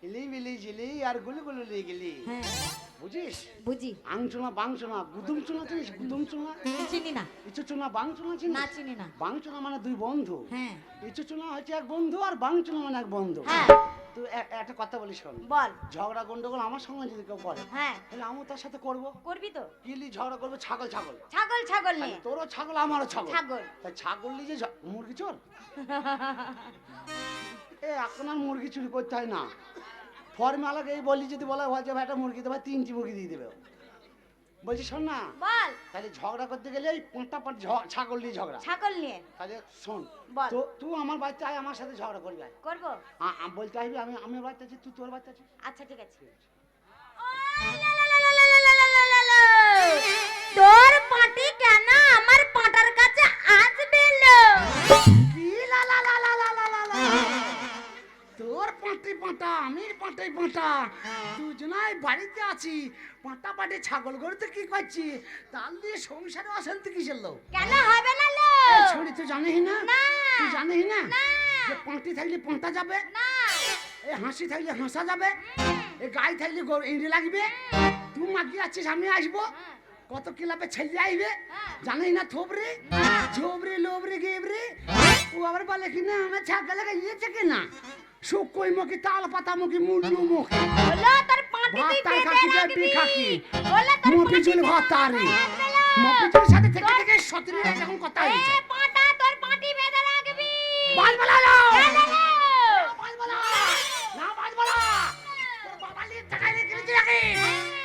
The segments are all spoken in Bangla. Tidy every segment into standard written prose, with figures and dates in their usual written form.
ইলি বিলি জিলি আর গুলি গুলি লিগলি। হ্যাঁ বুঝিস? বুঝি। আংচুনা বাংচুনা গুদুম চুনা চিনিস? গুদুম চুনা চিনি না। ইচু চুনা বাংচুনা চিনিস? না চিনি না। বাংচুনা মানে দুই বন্ধু। হ্যাঁ ইচু চুনা হচ্ছে এক বন্ধু আর বাংচুনা মানে এক বন্ধু। হ্যাঁ তুই একটা কথা বলি শোন। বল। ঝগড়া গন্ডগোল আমার সঙ্গে যদি কেউ করে হ্যাঁ তাহলে আমিও তার সাথে করবো। করবি তো? কিলি ঝগড়া করবো ছাগল ছাগল। ছাগল ছাগল তাহলে নিয়ে। তোরও ছাগল আমারও ছাগল। ছাগল। তাই ছাগল নিয়ে যে মুরগি চোর এ এখন আর মুরগি চুরি করতে হয় না। ফর্মালাকে এই বলি যদি বলা হয় যে ভাই একটা মুরগি দেবে 3টি মুরগি দিয়ে দেবে। বলছি শোন না বল। তাহলে ঝগড়া করতে গেলে এই পাঁচটা ছাগল নিয়ে ঝগড়া। ছাগল নিয়ে। তাহলে শোন বল। তো তুই আমার বাড়িতে আয়, আমার সাথে ঝগড়া করবি। আয় করবো। বলতে আসবি আমি আমি বাড়িতে আছি, তুই তোর বাড়িতে আছিস। আচ্ছা ঠিক আছে। তোর পাটি কেন আমার পাটার কাছে আসবে লো? কি লা লা লা লা লা লা লা লা। তোর পাঁটি পাঁটা আমি পাঁটাই পাঁটা দুজনাই বাড়িতে আছি। পাঁটা পাটি ছাগল গরুতে কি করছি? তাল দিয়ে সংসারে অশান্তি কিসের লোক? কেন হবে না লো? ছড়ি তুই জানিস না? না। তুই জানিস না না। যে পাঁটি থাকলে পাঁটা যাবে, না। এ হাসি থাকলে হাসা যাবে, এ গাই থাকলে ইঁড়ি লাগবে। তুই মাগি আছিস আমি আসবো, কত কিলাপে ছেলে আইবে জানিস না? থোবরে ঝোবরে লোবরে গেবরে ও আবার বলে কি না আমার ছাগলে ইয়েছে কিনা শুকোই মুখি তাল পাতা মুখি মুন্ডু মুখি বলো তোর পাটি তুই ভাত বেঁধে খাকি রাখবি। খাকি বলো তোর মুখি পাটি চুল তুই ভাত তারি বেঁধে রাখবি। মুখি চুল সাথে থেকে থেকে সতরি এখন কথা এ হয়েছে। পাটা তোর পাটি বেঁধে রাখবি। বাল বলালো বেঁধে নে। বাল বলা না বাল বলা তোর বাবা লিয়ে টাকাইলে কিনে রাখি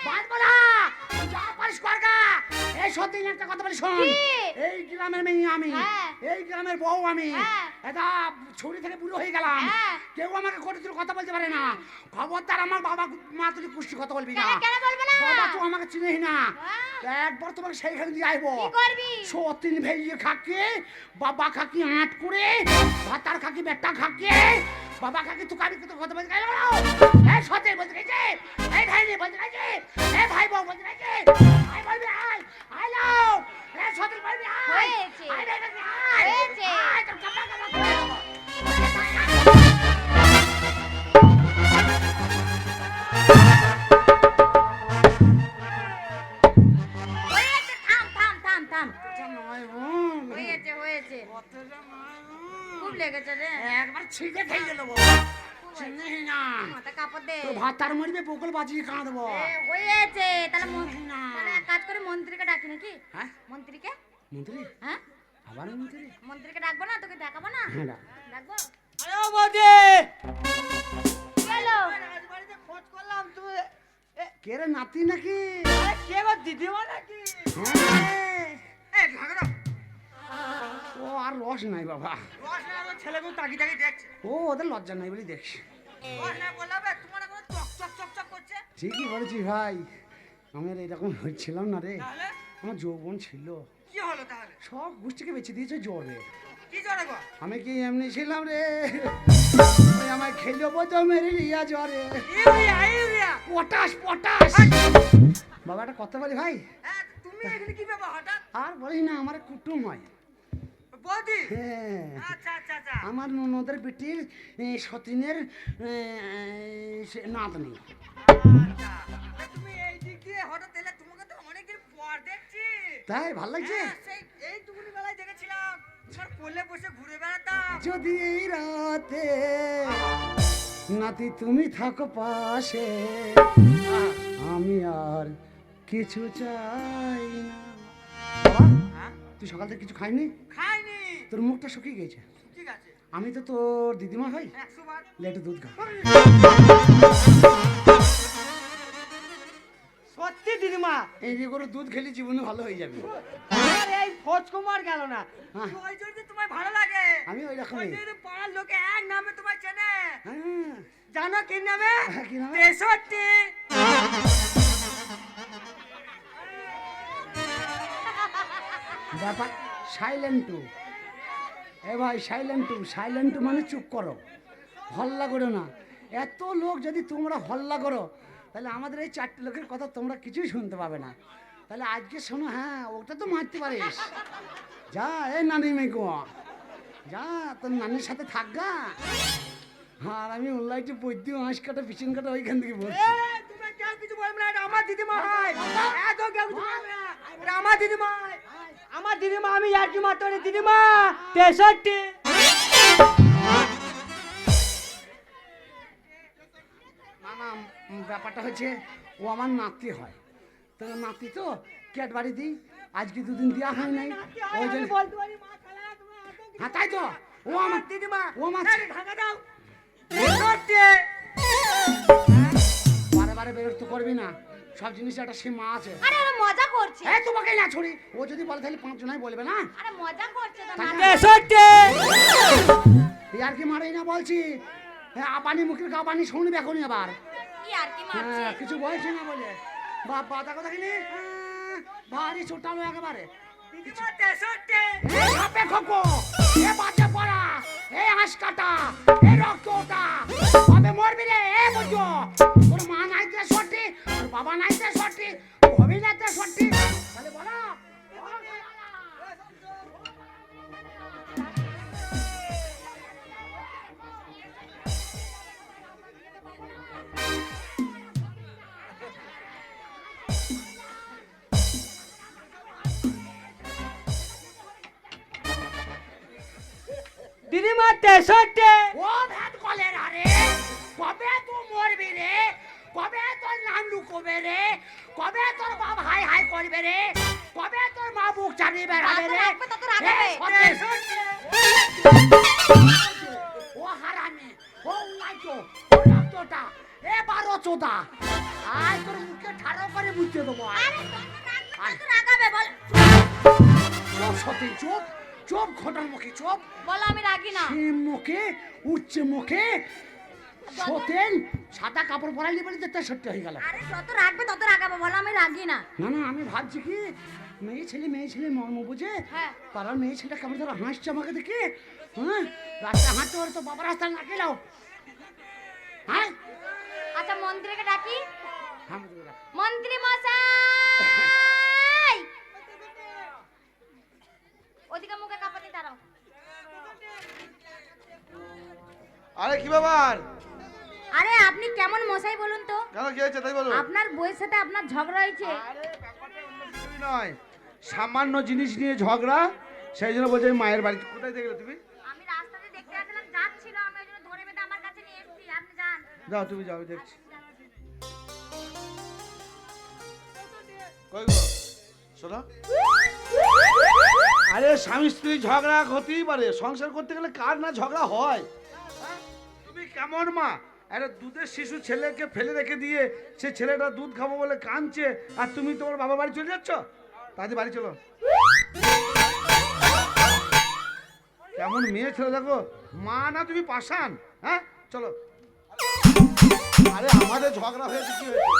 বাল বলা যা পারিস করগা। এই সত্যি একটা কথা বলি শোন, কি? এই গ্রামের মেয়ে আমি, হ্যাঁ। এই গ্রামের বউ আমি, হ্যাঁ। এটা ছুরি থেকে বুড়ো হয়ে গেলাম। হ্যাঁ। কেউ আমাকে কোটি তুলে কথা বলতে পারে না। খবরদার আমার বাবা মা তুই কুষ্টি কথা বলবি না। কেন কেন বলবে না? বাবা তুই আমাকে চিনিস না। হ্যাঁ। একবার তোমাকে সেইখানে দিয়ে আইবো। কি করবি? সতীন ভেইয়ে খাকে বাবা খাকি আট করে ভাতার খাকি বেটা খাকে বাবা খাকি তুই কারি তো কথা বলতে গেল। এই সতে বলতে গেছে, এই ভাই বলতে গেছে, এই ভাই বউ বলতে গেছে, আই বলবি আই আই লাও এই সতে বলবি আই হয়েছে। আই বলবি আই হয়েছে। আই তো কাপা কাপা করে দেবো। হয়েছে, থাম থাম থাম থাম। আচ্ছা নয় বোন, হয়েছে হয়েছে। কতটা নয় বোন। খুব লেগেছে রে। একবার ছিঁড়ে খেয়ে গেল বউ। চিনিস না মাথা কাপড় দে। তোর ভাত তার মরবে বকুল বাজিয়ে কাঁদবো। এ, হয়েছে। তাহলে না। তাহলে এক কাজ করে মন্ত্রীকে ডাকি নাকি? হ্যাঁ মন্ত্রীকে? মন্ত্রী হ্যাঁ আবার মন্ত্রী মন্ত্রীকে ডাকবো না? তোকে দেখাবো না? হ্যাঁ ডাক। ডাকবো। আরে ও বৌদি, গেল। রাজবাড়িতে খোঁজ করলাম তুই কে রে নাতি নাকি? আরে কে গো দিদিমা নাকি? হ্যাঁ। এই ঝগড়া ও আর রস নাই বাবা। রস না আমার ছেলেকে তাকি তাকি দেখছে। ও ওদের লজ্জা নাই বলে দেখছি। রস না বললাম তোমার এখন চক চক চক চক করছে। ঠিকই বলেছি ভাই, আমার এইরকম হচ্ছিলাম না রে। তাহলে আমার যৌবন ছিল, কি হলো তাহলে? সব গোষ্ঠীকে বেঁচে দিয়েছে জ্বরে। কি জ্বরে গো? আমি কি এমনি ছিলাম রে? ওই আমায় খেলো বোঝো মেরে লিয়া জ্বরে। Urea urea. Potash potash. বাবা একটা কথা বলি ভাই, হ্যাঁ তুমি এখানে কি ব্যাপার হঠাৎ? আর বলিস না আমার কুটুম হয়। বৌদি, হ্যাঁ আচ্ছা আচ্ছা আচ্ছা। আমার ননদের বেটির সতীনের নাতনি। আচ্ছা, তা তুমি এই দিক দিয়ে হঠাৎ এলে, তোমাকে তো অনেকদিন পর দেখছি। তাই ভাল লাগছে? হ্যাঁ, সেই এইটুকুনি বেলায় দেখেছিলাম তোমার কোলে বসে ঘুরে বেড়াতাম। যদি এই রাতে নাতি তুমি থাকো পাশে, আমি আর কিছু চাই না। বাবা, হ্যাঁ? তুই সকাল থেকে কিছু খাইনি? খাইনি। তোর মুখটা শুকিয়ে গেছে। ঠিক আছে, আমি তো তোর দিদিমা হই, 100 বার। লেটু দুধ খা। সত্যি দিদিমা, এই যে করে দুধ খেলে জীবনে ভালো হয়ে যাবে। আর এই খোঁজ কুমার গেল না। হ্যাঁ। ওই জন্য তোমায় ভালো লাগে। আমি ওই রকমই। ওই জন্য পাড়ার লোকে এক নামে তোমায় চেনে। হ্যাঁ, জানো কি নামে? হ্যাঁ, কি নামে? 63। ব্যাপার সাইলেন্টু। এ ভাই সাইলেন্টু, সাইলেন্টু মানে চুপ করো, হল্লা করো না। এত লোক যদি তোমরা হল্লা করো তাহলে আমাদের এই 4টে লোকের কথা তোমরা কিছুই শুনতে পাবে না। তাহলে আজকে শোনো, হ্যাঁ ওটা তো মারতে পারিস। যা এই নানি মেঘো, যা তোর নানির সাথে থাক গা। আর আমি অনলাইনে বৈদ্য হাঁস কাটা পিছন কাটা ওইখান থেকে বলছি এ, তুমি কেউ কিছু বলবে না, এটা আমার দিদিমা হয়। এত কেউ কিছু বলবে না, এটা আমার দিদিমা হয়। আমার দিদিমা, আমি ইয়ার্কি মারতে পারি। দিদিমা 63। না না, ব্যাপারটা হচ্ছে ও আমার নাতি হয়, তো নাতি তো ক্যাডবারি দিই, আজকে দুদিন দেওয়া হয় নাই ওই আমি জন্য। বলতে পারি, মা খালা, তুমি এত কিছু- হ্যাঁ তাই তো, ও আমার আমার দিদিমা, ও আমার এই ঢাকা দাও। 63। বারে বারে বেরোতে করবি না, সব জিনিসের একটা সীমা আছে। আরে ওরা মজা করছে। এই তোমাকে না ছড়ি, ও যদি বলে তাহলে 5 জনাই বলবে না। আরে মজা করছে তো তাই না। না? 63। আর কি মারাই না বলছি, হ্যাঁ আপানি মুখের গাবানি শুনবে এখনই আবার। কি আর কি মারছে? হ্যাঁ কিছু বলছি না বলে বাবা দেখো দেখিনি, ভারী ছোটালো একেবারে। দিদিমা 63। এই সাপে খোকো, এ বাজে পড়া, এই হাঁস কাটা, এই রক্ত ওটা, কবে মরবি রে? এ বুঝো, তোর মা নাইতে সত্যি, তোর বাবা নাইতে সত্যি, হবি নাইতে সত্যি, তাহলে বলো। দিদিমা 63। ও ভেদ কলেরা রে, কবে তুই মরবি রে? কবে তোর নাম লুকোবে রে? কবে তোর বাপ হাই হাই করবে রে? কবে তোর মা বুক চালিয়ে বেড়াবে রে? রাখবে, তত রাখবে। এ, সত্যি। ও হারামে, ও উলাইতো, ও রক্তটা, এ 12 চোদা, আয় তোর মুখে ঠাড়ো করে বুঝতে দেবো। আরে কত রাগাবে বল। চোপ সত্যি, চোপ চোপ, ঘটার মুখে চোপ, বলো আমি রাগি না। সিম মুখে, উচ্চ মুখে, সতেন সাদা কাপড় পরাইলি বলে তো 63 হয়ে গেল। আরে যত রাখবে তত রাগাবে, বলো আমি রাগি না। না না, আমি ভাবছি কি মেয়ে ছেলে মর্ম বুঝে, হ্যাঁ। পাড়ার মেয়ে ছেলেটা কেমন ধরো হাসছে আমাকে দেখে, হ্যাঁ রাস্তায় হাঁটতে পারে তো বাবা রাস্তায় না গেলাও, হ্যাঁ আচ্ছা মন্ত্রীকে ডাকি। হ্যাঁ বুঝে গেলাম। মন্ত্রী মশাই, ওদিকে মুখে কাপড় দাঁড়াও। আরে কি ব্যাপার? আরে আপনি কেমন মশাই বলুন তো? কেন কি হয়েছে তাই বলো। আপনার বউয়ের সাথে আপনার ঝগড়া হয়েছে। আরে ব্যাপারটা অন্য কিছুই নয়, সামান্য জিনিস নিয়ে ঝগড়া, সেই জন্য বলছি আমি মায়ের বাড়ি। কোথায় দেখলে তুমি? আমি রাস্তাতে দেখতে আসলাম, যাচ্ছিল, আমি ওই জন্য ধরে বেঁধে আমার কাছে নিয়ে এসেছি। আপনি যান। যাও তুমি যাও, আমি দেখছি। কই গো শোনো, আরে স্বামী স্ত্রী ঝগড়া হতেই পারে, সংসার করতে গেলে কার না ঝগড়া হয়। হ্যাঁ? তুমি কেমন মা, একটা দুধের শিশু ছেলেকে ফেলে রেখে দিয়ে সে ছেলেটা দুধ খাবো বলে কাঁদছে, আর তুমি তোমার বাবা বাড়ি চলে যাচ্ছ? তাদের বাড়ি চলো। কেমন মেয়ে ছেলে দেখো, মা না তুমি পাষাণ। হ্যাঁ চলো। আরে আমাদের ঝগড়া হয়েছে, কি হয়েছে?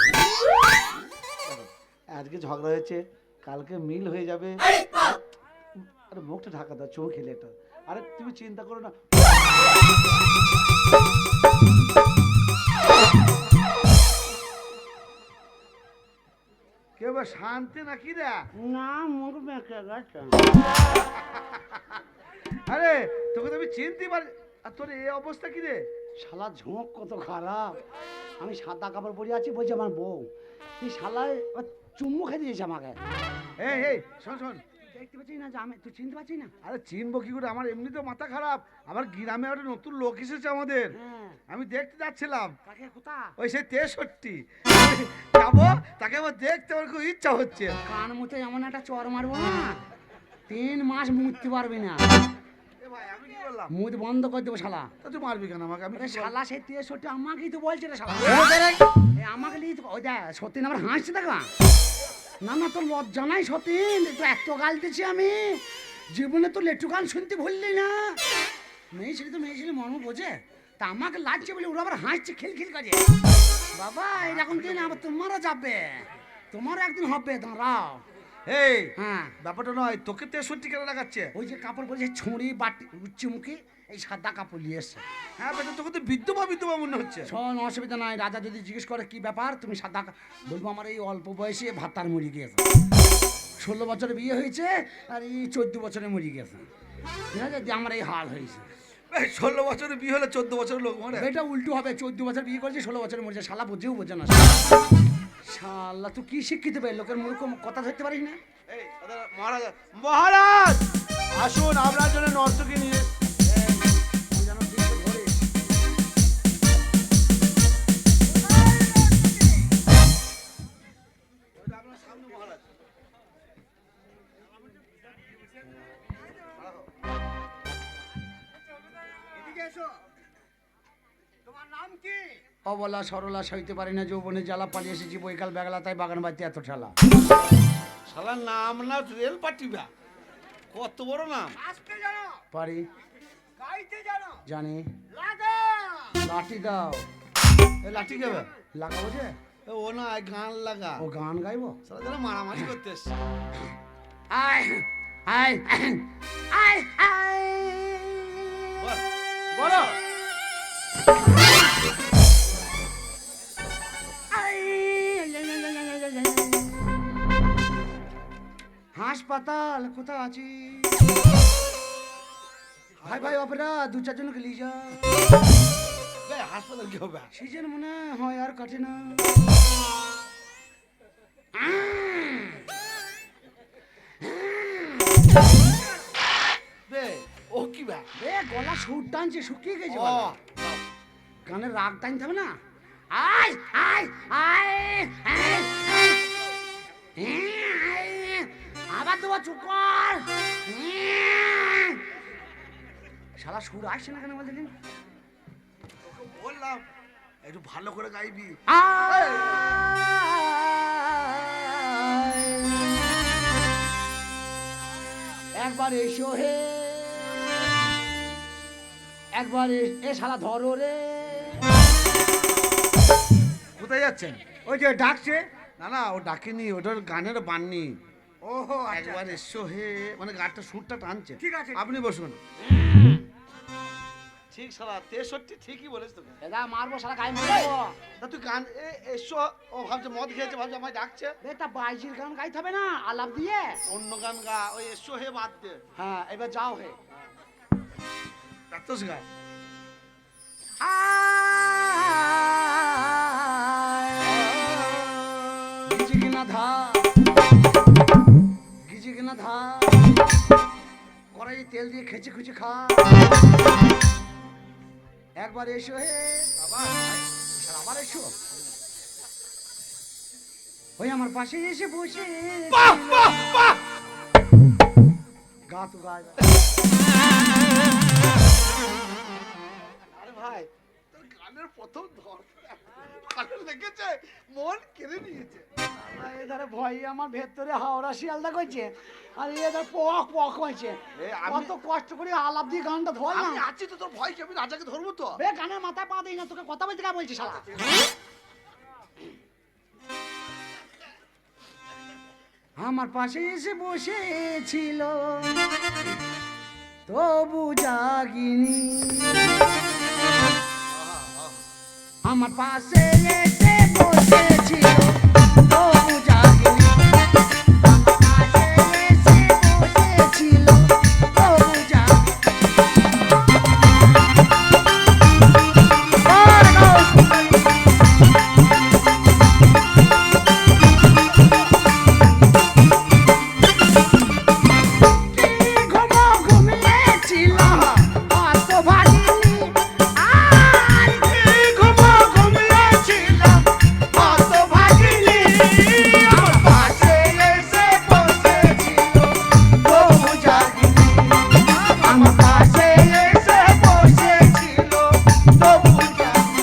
আজকে ঝগড়া হয়েছে, কালকে মিল হয়ে যাবে। আরে মুখটা ঢাকা দাও, চোখ খেলে এটা। আরে তুমি চিন্তা করো না। কেউ শান্তি নাকি রে? না মুখ মেখে গেছে। আরে তোকে তো আমি চিনতে পারি, আর তোর এই অবস্থা কি রে? শালা ঝোঁক কত খারাপ, আমি সাদা কাপড় পরে আছি, বলছি আমার বউ, এই শালায় চুম্বু খেয়ে দিয়েছে আমাকে। এই এই শোন শোন, দেখতে পাচ্ছি না যে আমি, তুই চিনতে পারছিস না? আরে চিনবো কি করে, আমার এমনি তো মাথা খারাপ, আমার গ্রামে একটা নতুন লোক এসেছে আমাদের, হ্যাঁ, আমি দেখতে যাচ্ছিলাম। কাকে কোথা? ওই সেই 63 যাবো, তাকে আবার দেখতে আমার খুব ইচ্ছা হচ্ছে। কান মুতে এমন একটা চর মারবো না, 3 মাস মুততে পারবি না, এ ভাই আমি কি বললাম? মুত বন্ধ করে দেবো শালা। তা তুই মারবি কেন আমাকে? আমি আরে কি বললাম? শালা সেই 63 আমাকেই তো বলছে রে শালা। এ আমাকে লিয়ে তো ওই দেখ সত্যি আমার হাসছে দেখা। না না তোর লজ্জা নাই সতীন, তো এত গাল দিচ্ছি আমি, জীবনে তো লেটু গান শুনতে ভুললি না। মেয়ে ছেলে মর্ম বোঝে, তা আমাকে লাগছে বলে ওরা আবার হাসছে খিলখিল করে। বাবা এরকম দিন আবার তোমারও যাবে, তোমারও একদিন হবে, দাঁড়াও। এই হ্যাঁ ব্যাপারটা নয়, তোকে 63 কেন লাগাচ্ছে? ওই যে কাপড় পরেছে ছুঁড়ি বাটি উচ্চমুখী, এই সাদা কাপড় নিয়ে এসছে। হ্যাঁ বেটা, তোকে তো বিদ্যমা মনে হচ্ছে। শোন অসুবিধা নাই, রাজা যদি জিজ্ঞেস করে কি ব্যাপার তুমি সাদা বলবো আমার এই অল্প বয়সে ভাতার মরি গিয়েছে, 16 বছরে বিয়ে হয়েছে আর এই 14 বছরে মরি গেছে, ঠিক আছে, দিয়ে আমার এই হাল হয়েছে। এই 16 বছরের বিয়ে হলে 14 বছরের লোক মরে। এটা উল্টো হবে, 14 বছর বিয়ে করেছে 16 বছরে মরেছে, শালা বুঝেও বোঝে না। শালা তুই কি শিক্ষিত বে, লোকের মুখ কথা ধরতে পারিস না। এই ওদের মহারাজ, মহারাজ আসুন আপনার জন্য নর্তকী নিয়ে। তুই যেন ঠিক করে ধরিস। আপনার সামনে মহারাজ। এদিকে এসো। তোমার নাম কি? অবলা সরলা সইতে পারি না, যৌবনে জ্বালা পালিয়ে এসেছি বৈকাল বেগলা, তাই বাগান বাড়িতে এত ঠেলা। শালার নাম না রেল পাটিবা, কত বড় নাম। আসতে জানো? পারি, গাইতে জানো? জানি। লাগা। লাঠি দাও। এই লাঠি খাবে? লাগাবো যে? ও না গান লাগা। ও গান গাইবো? শালা যেন মারামারি করতে এসছে। আয় আয় আয় আয় বলো। হাসপাতাল কোথায় আছি? ভাই ভাই অপেরা 2-4 জনকে নিয়ে যা। বে, হাসপাতাল কি হবে? সিজন মনে হয় আর কাটে না। বে, ও কি বে? এ গলা সুর টানছে, শুকিয়ে গেছে ও, গলা। গানের রাগ টানতে হবে না। আয় আয় আয় আয়, আয়। আবার দেবো, চুপ কর। শালা সুর আসছে না কেন বলতে দিন। তোকে বললাম একটু ভালো করে গাইবি। একবার এসো হে, একবার এ শালা ধরো রে। কোথায় যাচ্ছেন? ওই যে ডাকছে। না না, ও ডাকেনি, ওটার গানের বাননি। ওহো, একবার এসো হে মানে গানটা সুরটা টানছে। ঠিক আছে। আপনি বসুন। ঠিক শালা 63 ঠিকই বলেছ তোকে। এদা মারবো, শালা গায়ে মারবো। তা তুই গান এসো, ও ভাবছে মদ খেয়েছে, ভাবছে আমায় ডাকছে। এটা বাইজির গান গাইতে হবে না, আলাপ দিয়ে। অন্য গান গা, ওই এসো হে বাদ দে। হ্যাঁ, এবার যাও হে। ডাক্তার গা। গিজি কিনা ধা, গিজি কিনা ধা, কড়াই তেল দিয়ে খেচে খুচে খা। একবার এসো হে, আবার এসো। ওই আমার পাশে এসে বসে বাহ বাহ বাহ। গা তো গায়। আরে ভাই, তোর গানের প্রথম ধর ভালো লেগেছে, মন কেড়ে নিয়েছে। এধারে ভয় আমার ভেতরে হাওড়া শিয়ালদা করছে, আর এধারে পক পক হয়েছে। এ, আমি- কত কষ্ট করে আলাপ দিয়ে গানটা ধর না। আমি আছি তো, তোর ভয় কি? আমি রাজাকে ধরবো তো। বে গানের মাথায় পা দিই না, তোকে কথা বলতে কা বলছিস শালা? আমার পাশে এসে বসেছিল তবু জাগিনি, আমার পাশে এসে বসেছিল তবু জাগিনি, আমার পাশে এসে বসেছিল তবু জাগিনি।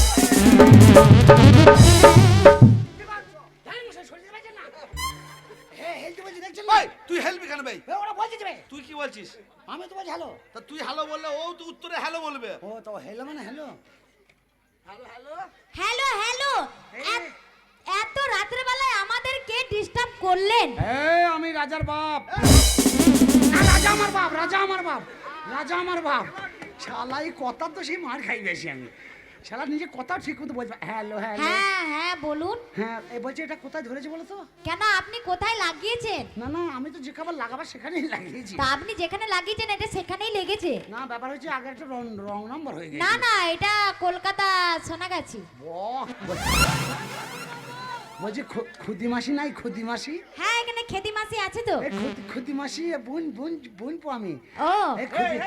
জানি মশাই শরীরে বাজে না হেলতে বলছি দেখছেন ওই তুই হেলবি কেন ভাই? ওরা বলছে যে তুই কি বলছিস? আমি তো বলছি হ্যালো। তা তুই হ্যালো বললে ও তো উত্তরে হ্যালো বলবে। ও তো হ্যালো মানে হ্যালো। হ্যালো হ্যালো, এত রাতের বেলায় আমাদের কে ডিস্টার্ব করলেন? আমি রাজার বাপ। না, রাজা আমার বাপ, রাজা আমার বাপ, রাজা আমার বাপ। শালা এই কথা তো সেই মার খাই বেশি আমি। শালা নিজে কথা ঠিক মতো বলছে হ্যালো হ্যালো। হ্যাঁ হ্যাঁ বলুন। হ্যাঁ এই বলছে এটা কোথায় ধরেছে বলো তো? কেন আপনি কোথায় লাগিয়েছেন? না না আমি তো যে খাবার লাগাবার সেখানেই লাগিয়েছি। তা আপনি যেখানে লাগিয়েছেন এটা সেখানেই লেগেছে। না ব্যাপার হচ্ছে আগে একটা রং নাম্বার হয়ে গেছে। না না, এটা কলকাতা সোনাগাছি। বাহ! বলছি খুদি মাসি নাই, খুদি মাসি? হ্যাঁ এখানে খেতি মাসি আছে তো। এই খুদি মাসি বোন বোন বোন পো আমি। ও এই খুদি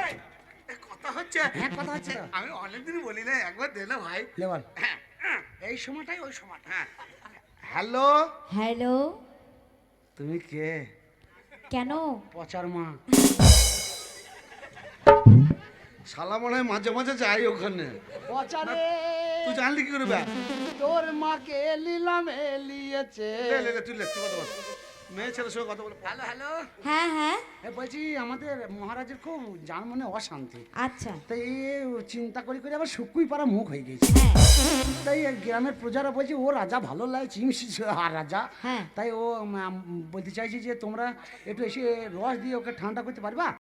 কথা হচ্ছে। হ্যাঁ কথা হচ্ছে তো। আমি অনেকদিন বলি না, একবার দে না ভাই। লেবল এই সময়টাই ওই সময়টা। হ্যালো, হ্যালো, তুমি কে? কেন? পচার মা। শালা মনে হয় মাঝে মাঝে যাই ওখানে। পচারে তুই জানলি কি করে বে? তোর মাকে লীলাম এলিয়েছে। লে লে লে, তুই লে, তুই কথা বল। মেয়ে ছেলের সঙ্গে কথা বলে। Hello hello. হ্যাঁ হ্যাঁ বলছি আমাদের মহারাজের খুব জান মনে অশান্তি। আচ্ছা তাই চিন্তা করি করে আবার শুকুই পাড়া মুখ হয়ে গেছে। হ্যাঁ তাই গ্রামের প্রজারা বলছে ও রাজা ভালো লাগে চিমসি আর রাজা। হ্যাঁ তাই ও বলতে চাইছি যে তোমরা একটু এসে রস দিয়ে ওকে ঠান্ডা করতে পারবা?